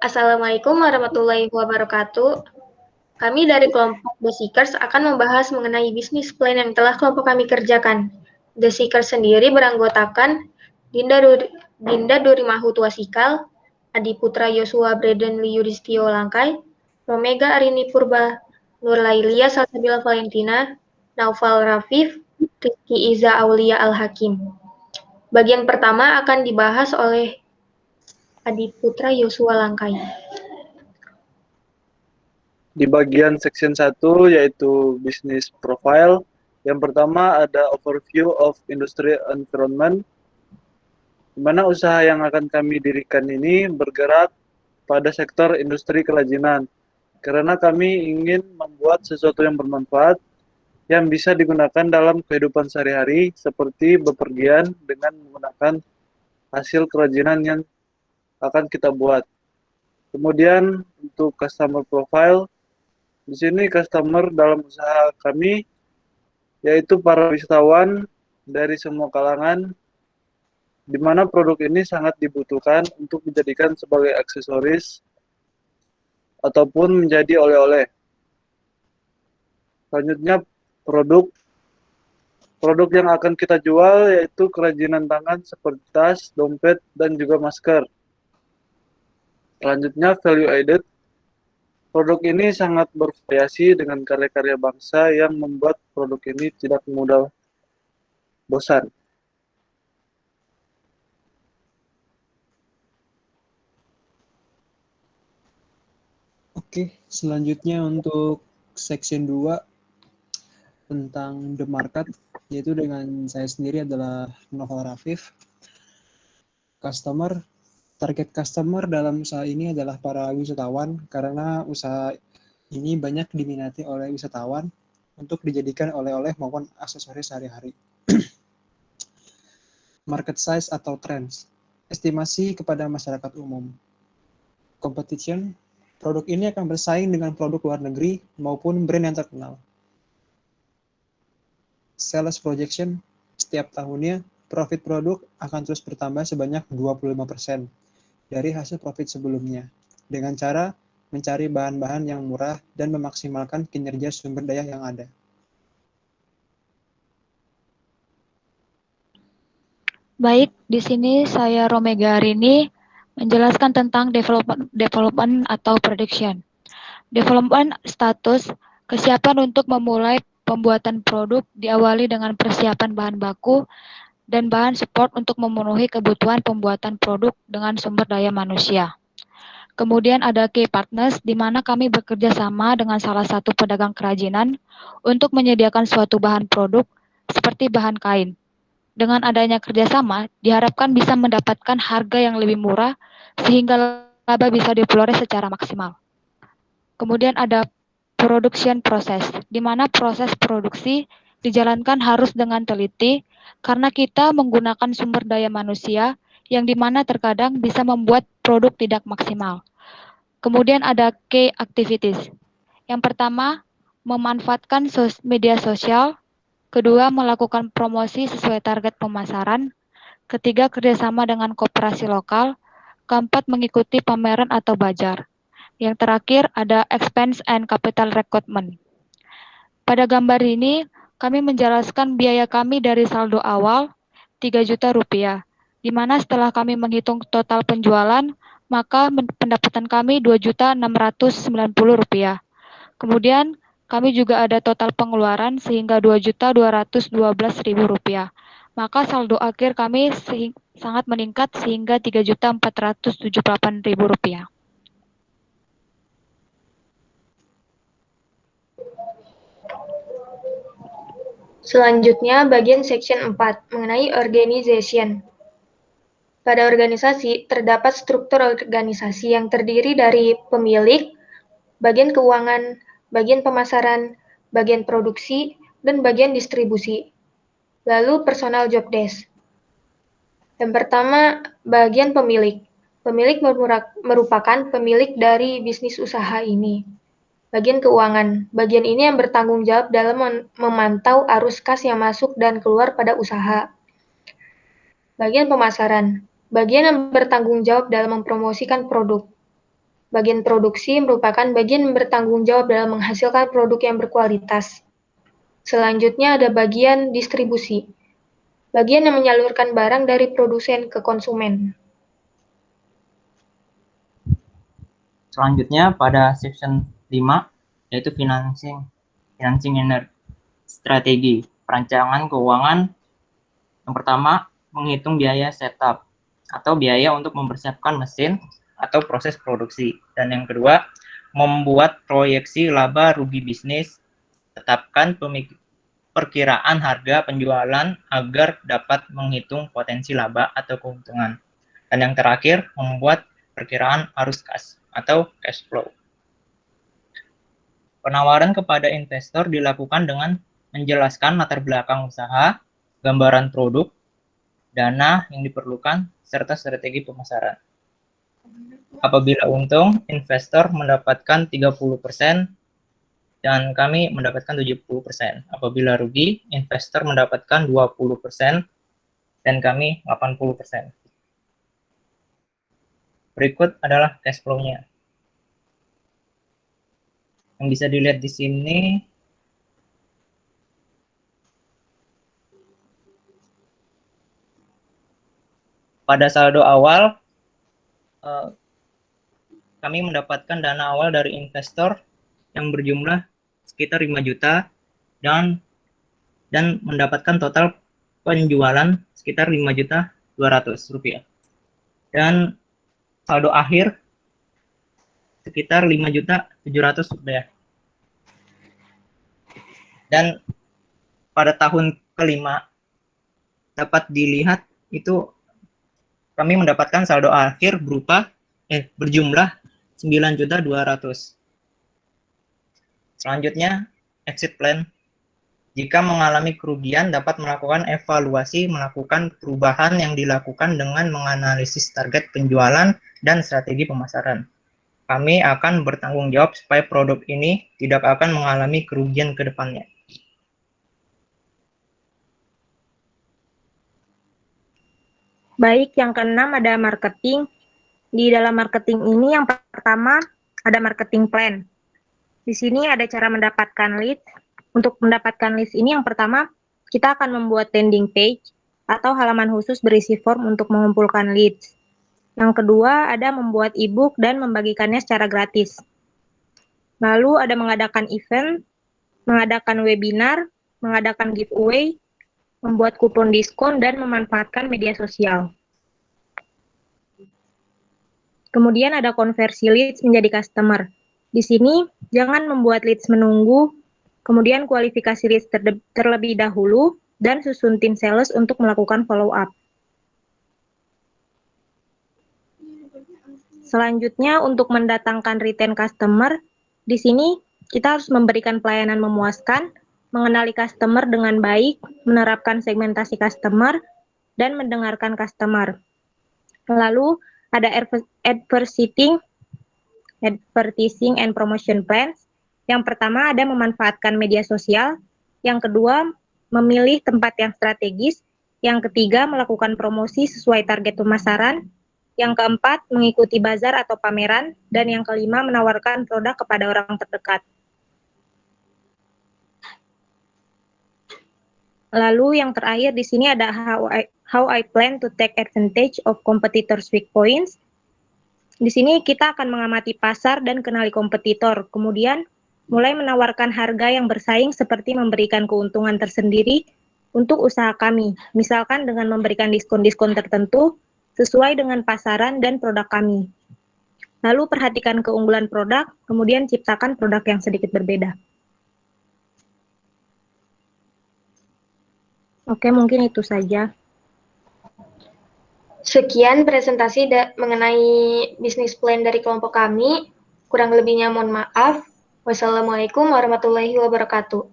Assalamualaikum warahmatullahi wabarakatuh. Kami dari kelompok The Seekers akan membahas mengenai bisnis plan yang telah kelompok kami kerjakan. The Seekers sendiri beranggotakan Dinda Durimahu Tuasikal, Adi Putra Yosua Breden Yudhistio Langkai, Romega Arini Purba, Nur Lailia Salsabila Valentina, Naufal Rafif, Rizky Iza Aulia Al-Hakim. Bagian pertama akan dibahas oleh Adi Putra Yosua Langkai. Di bagian section 1 yaitu business profile. Yang pertama ada overview of industry environment, di mana usaha yang akan kami dirikan ini bergerak pada sektor industri kerajinan. Karena kami ingin membuat sesuatu yang bermanfaat yang bisa digunakan dalam kehidupan sehari-hari seperti bepergian dengan menggunakan hasil kerajinan yang akan kita buat. Kemudian untuk customer profile, di sini customer dalam usaha kami yaitu para wisatawan dari semua kalangan, di mana produk ini sangat dibutuhkan untuk dijadikan sebagai aksesoris ataupun menjadi oleh-oleh. Selanjutnya produk yang akan kita jual yaitu kerajinan tangan seperti tas, dompet, dan juga masker. Selanjutnya value added. Produk ini sangat bervariasi dengan karya-karya bangsa yang membuat produk ini tidak mudah bosan. Oke, selanjutnya untuk section 2 tentang the market, yaitu dengan saya sendiri adalah Novel Rafif. Target customer dalam usaha ini adalah para wisatawan, karena usaha ini banyak diminati oleh wisatawan untuk dijadikan oleh-oleh maupun aksesoris sehari-hari. Market size atau trends, estimasi kepada masyarakat umum. Competition, produk ini akan bersaing dengan produk luar negeri maupun brand yang terkenal. Sales projection, setiap tahunnya profit produk akan terus bertambah sebanyak 25% dari hasil profit sebelumnya, dengan cara mencari bahan-bahan yang murah dan memaksimalkan kinerja sumber daya yang ada. Baik, di sini saya Romega Arini menjelaskan tentang development atau prediction. Development status, kesiapan untuk memulai pembuatan produk diawali dengan persiapan bahan baku dan bahan support untuk memenuhi kebutuhan pembuatan produk dengan sumber daya manusia. Kemudian ada key partners, di mana kami bekerja sama dengan salah satu pedagang kerajinan untuk menyediakan suatu bahan produk seperti bahan kain. Dengan adanya kerjasama, diharapkan bisa mendapatkan harga yang lebih murah sehingga laba bisa diperoleh secara maksimal. Kemudian ada production process, di mana proses produksi dijalankan harus dengan teliti karena kita menggunakan sumber daya manusia yang dimana terkadang bisa membuat produk tidak maksimal. Kemudian ada key activities. Yang pertama, memanfaatkan media sosial. Kedua, melakukan promosi sesuai target pemasaran. Ketiga, kerjasama dengan koperasi lokal. Keempat, mengikuti pameran atau bazar. Yang terakhir, ada expense and capital recruitment. Pada gambar ini, kami menjelaskan biaya kami dari saldo awal 3 juta rupiah, di mana setelah kami menghitung total penjualan, maka pendapatan kami 2.690.000 rupiah. Kemudian kami juga ada total pengeluaran sehingga 2.212.000 rupiah. Maka saldo akhir kami sangat meningkat sehingga 3.478.000 rupiah. Selanjutnya bagian section 4 mengenai organization. Pada organisasi terdapat struktur organisasi yang terdiri dari pemilik, bagian keuangan, bagian pemasaran, bagian produksi, dan bagian distribusi. Lalu personal job desk. Yang pertama, bagian pemilik. Pemilik merupakan pemilik dari bisnis usaha ini. Bagian keuangan. Bagian ini yang bertanggung jawab dalam memantau arus kas yang masuk dan keluar pada usaha. Bagian pemasaran. Bagian yang bertanggung jawab dalam mempromosikan produk. Bagian produksi merupakan bagian yang bertanggung jawab dalam menghasilkan produk yang berkualitas. Selanjutnya ada bagian distribusi, bagian yang menyalurkan barang dari produsen ke konsumen. Selanjutnya pada section 5 yaitu financing strategi, perancangan keuangan. Yang pertama, menghitung biaya setup atau biaya untuk mempersiapkan mesin atau proses produksi. Dan yang kedua, membuat proyeksi laba rugi bisnis, tetapkan perkiraan harga penjualan agar dapat menghitung potensi laba atau keuntungan. Dan yang terakhir, membuat perkiraan arus kas atau cash flow. Penawaran kepada investor dilakukan dengan menjelaskan latar belakang usaha, gambaran produk, dana yang diperlukan, serta strategi pemasaran. Apabila untung, investor mendapatkan 30% dan kami mendapatkan 70%. Apabila rugi, investor mendapatkan 20% dan kami 80%. Berikut adalah cash flow-nya. Yang bisa dilihat di sini, pada saldo awal, kami mendapatkan dana awal dari investor yang berjumlah sekitar 5 juta dan mendapatkan total penjualan sekitar 5.200.000 rupiah. Dan saldo akhir sekitar 5.700.000 rupiah. Dan pada tahun kelima dapat dilihat itu kami mendapatkan saldo akhir berupa berjumlah 9.200.000. Selanjutnya, exit plan. Jika mengalami kerugian, dapat melakukan evaluasi, melakukan perubahan yang dilakukan dengan menganalisis target penjualan dan strategi pemasaran. Kami akan bertanggung jawab supaya produk ini tidak akan mengalami kerugian ke depannya. Baik, yang keenam ada marketing. Di dalam marketing ini yang pertama ada marketing plan. Di sini ada cara mendapatkan lead. Untuk mendapatkan list ini yang pertama kita akan membuat landing page atau halaman khusus berisi form untuk mengumpulkan leads. Yang kedua ada membuat e-book dan membagikannya secara gratis. Lalu ada mengadakan event, mengadakan webinar, mengadakan giveaway, membuat kupon diskon, dan memanfaatkan media sosial. Kemudian ada konversi leads menjadi customer. Di sini jangan membuat leads menunggu, kemudian kualifikasi leads terlebih dahulu, dan susun tim sales untuk melakukan follow up. Selanjutnya untuk mendatangkan retain customer, di sini kita harus memberikan pelayanan memuaskan, mengenali customer dengan baik, menerapkan segmentasi customer, dan mendengarkan customer. Lalu ada advertising and promotion plans. Yang pertama ada memanfaatkan media sosial, yang kedua memilih tempat yang strategis, yang ketiga melakukan promosi sesuai target pemasaran, yang keempat mengikuti bazar atau pameran, dan yang kelima menawarkan produk kepada orang terdekat. Lalu yang terakhir di sini ada how I plan to take advantage of competitors' weak points. Di sini kita akan mengamati pasar dan kenali kompetitor, kemudian mulai menawarkan harga yang bersaing seperti memberikan keuntungan tersendiri untuk usaha kami, misalkan dengan memberikan diskon-diskon tertentu sesuai dengan pasaran dan produk kami. Lalu perhatikan keunggulan produk, kemudian ciptakan produk yang sedikit berbeda. Oke, mungkin itu saja. Sekian presentasi mengenai bisnis plan dari kelompok kami. Kurang lebihnya mohon maaf. Wassalamualaikum warahmatullahi wabarakatuh.